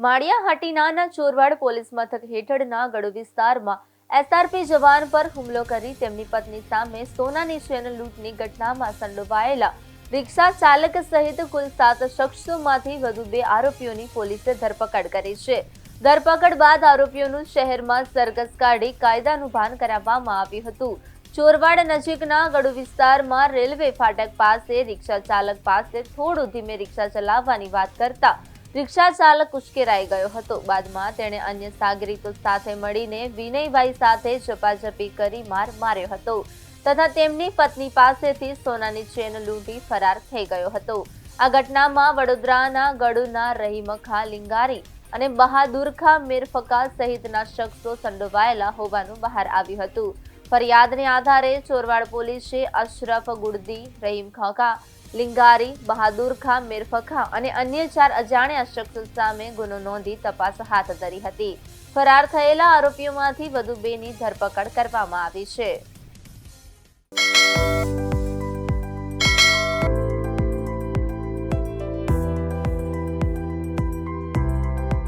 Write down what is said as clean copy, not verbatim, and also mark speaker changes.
Speaker 1: માળિયા હાટીનાના Chorwad police મથક હેઠળના ગડુ વિસ્તારમાં એસઆરપી જવાન પર હુમલો કરી તેમની પત્ની સામે સોનાની ચેન લૂંટની ઘટનામાં સંડોવાયેલા રિક્ષા ચાલક સહિત કુલ 7 શખ્સોમાંથી વધુ 2 આરોપીઓની પોલીસે ધરપકડ કરી છે. ધરપકડ બાદ આરોપીઓનું શહેરમાં સરઘસ કાઢી કાયદાનું ભાન કરાવવામાં આવ્યું હતું. ચોરવાડ નજીકના ગડુ વિસ્તારમાં રેલવે ફાટક પાસે રિક્ષા ચાલક પાસે થોડું ધીમે રિક્ષા ચલાવવાની વાત કરતા રિક્ષા ચાલક ઉશ્કેરાઈ ગયો હતો. બાદમાં તેણે અન્ય સાગરીતો સાથે મળીને વિનયભાઈ સાથે ઝપાઝપી કરી માર માર્યો હતો તથા તેમની પત્ની પાસેથી સોનાની ચેન લૂંટી ફરાર થઈ ગયો હતો. આ ઘટનામાં વડોદરાના ગડુના રહીમખા લિંગારી અને બહાદુરખા મિરફકા સહિતના શખ્સો સંડોવાયેલા હોવાનું બહાર આવ્યું હતું. ફરિયાદને આધારે ચોરવાડ પોલીસે અશરફ ગુડદી, રહીમ ખકા, લિંગારી, બહાદુરખા મિરફકા અને અન્ય 4 અજાણ્યા શખ્સો સામે ગુનો નોંધી તપાસ હાથ ધરી હતી. ફરાર થયેલા આરોપીઓમાંથી વધુ 2ની ધરપકડ કરવામાં આવી છે.